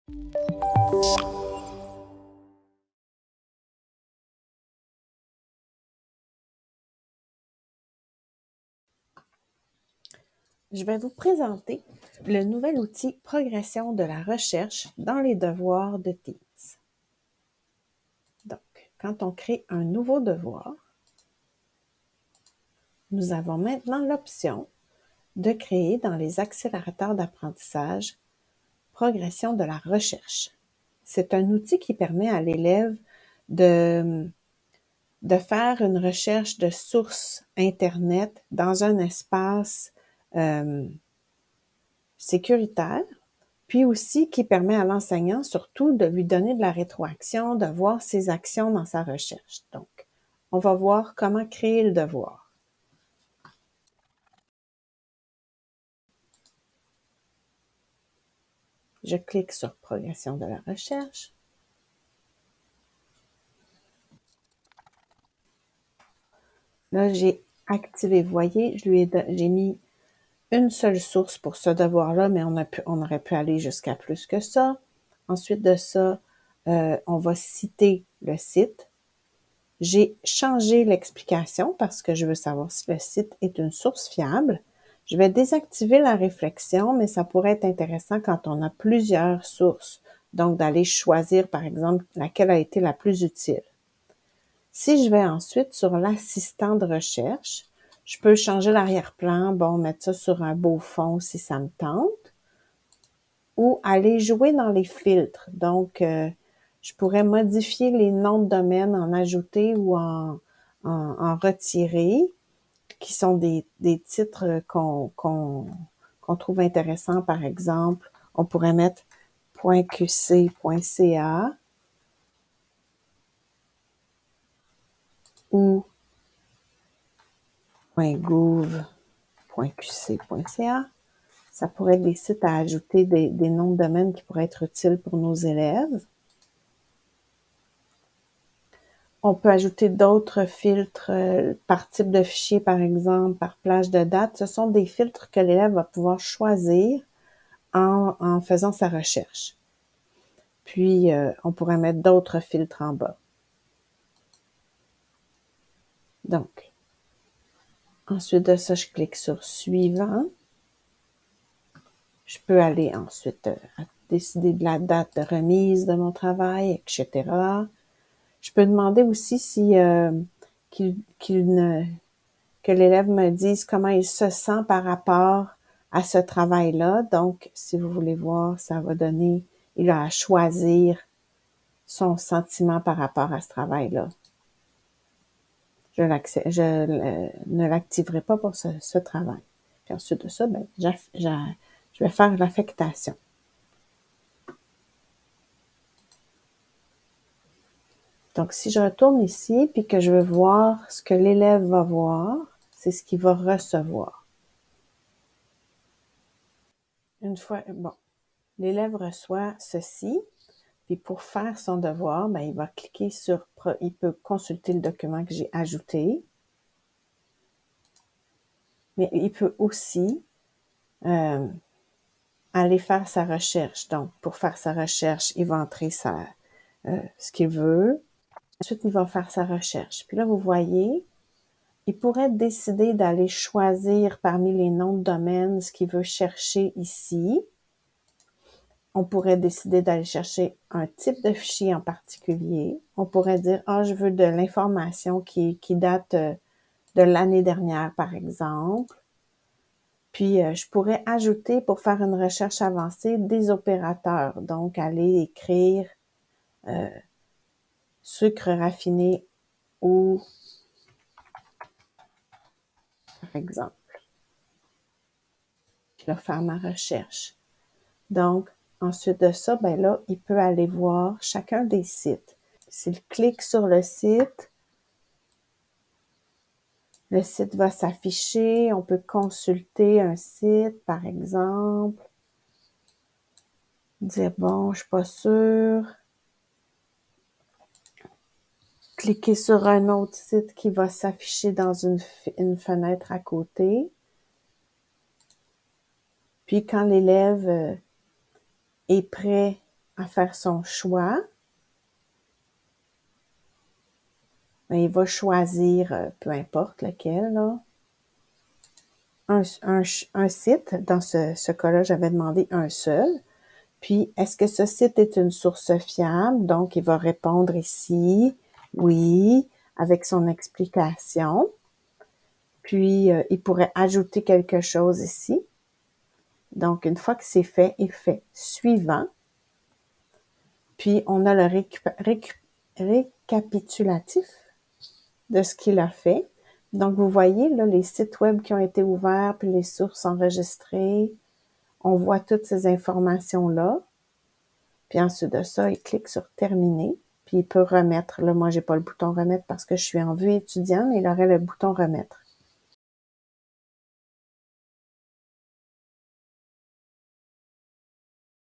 Je vais vous présenter le nouvel outil Progression de la recherche dans les devoirs de Teams. Donc, quand on crée un nouveau devoir, nous avons maintenant l'option de créer dans les accélérateurs d'apprentissage Progression de la recherche. C'est un outil qui permet à l'élève de faire une recherche de sources Internet dans un espace sécuritaire, puis aussi qui permet à l'enseignant surtout de lui donner de la rétroaction, de voir ses actions dans sa recherche. Donc, on va voir comment créer le devoir. Je clique sur Progression de la recherche. Là, j'ai activé, vous voyez, j'ai mis une seule source pour ce devoir-là, mais on aurait pu aller jusqu'à plus que ça. Ensuite de ça, on va citer le site. J'ai changé l'explication parce que je veux savoir si le site est une source fiable. Je vais désactiver la réflexion, mais ça pourrait être intéressant quand on a plusieurs sources. Donc, d'aller choisir, par exemple, laquelle a été la plus utile. Si je vais ensuite sur l'assistant de recherche, je peux changer l'arrière-plan, bon, mettre ça sur un beau fond si ça me tente, ou aller jouer dans les filtres. Donc, je pourrais modifier les noms de domaine, en ajouter ou en retirer, qui sont des titres qu'on trouve intéressants. Par exemple, on pourrait mettre .qc.ca ou .gouv.qc.ca. Ça pourrait être des sites à ajouter, des noms de domaine qui pourraient être utiles pour nos élèves. On peut ajouter d'autres filtres par type de fichier, par exemple, par plage de date. Ce sont des filtres que l'élève va pouvoir choisir en faisant sa recherche. Puis, on pourrait mettre d'autres filtres en bas. Donc, ensuite de ça, je clique sur « Suivant ». Je peux aller ensuite décider de la date de remise de mon travail, etc. Je peux demander aussi si que l'élève me dise comment il se sent par rapport à ce travail-là. Donc, si vous voulez voir, ça va donner, il a à choisir son sentiment par rapport à ce travail-là. Je ne l'activerai pas pour ce travail. Puis ensuite de ça, ben, je vais faire l'affectation. Donc, si je retourne ici, puis que je veux voir ce que l'élève va voir, c'est ce qu'il va recevoir. Une fois, bon, l'élève reçoit ceci, puis pour faire son devoir, ben, il va cliquer sur, il peut consulter le document que j'ai ajouté, mais il peut aussi aller faire sa recherche. Donc, pour faire sa recherche, il va entrer ce qu'il veut. Ensuite, il va faire sa recherche. Puis là, vous voyez, il pourrait décider d'aller choisir parmi les noms de domaine ce qu'il veut chercher ici. On pourrait décider d'aller chercher un type de fichier en particulier. On pourrait dire, ah, je veux de l'information qui date de l'année dernière, par exemple. Puis, je pourrais ajouter, pour faire une recherche avancée, des opérateurs. Donc, aller écrire sucre raffiné ou, par exemple. Puis là, faire ma recherche. Donc, ensuite de ça, ben là, il peut aller voir chacun des sites. S'il clique sur le site va s'afficher. On peut consulter un site, par exemple. Dire, bon, je suis pas sûre. Cliquer sur un autre site qui va s'afficher dans une fenêtre à côté. Puis, quand l'élève est prêt à faire son choix. Mais il va choisir, peu importe lequel, là, un site. Dans ce cas-là, j'avais demandé un seul. Puis, est-ce que ce site est une source fiable? Donc, il va répondre ici, oui, avec son explication. Puis, il pourrait ajouter quelque chose ici. Donc, une fois que c'est fait, il fait suivant. Puis, on a le récapitulatif de ce qu'il a fait. Donc, vous voyez, là, les sites web qui ont été ouverts, puis les sources enregistrées. On voit toutes ces informations-là. Puis ensuite de ça, il clique sur terminer. Puis il peut remettre. Là, moi, j'ai pas le bouton remettre parce que je suis en vue étudiant, mais il aurait le bouton remettre.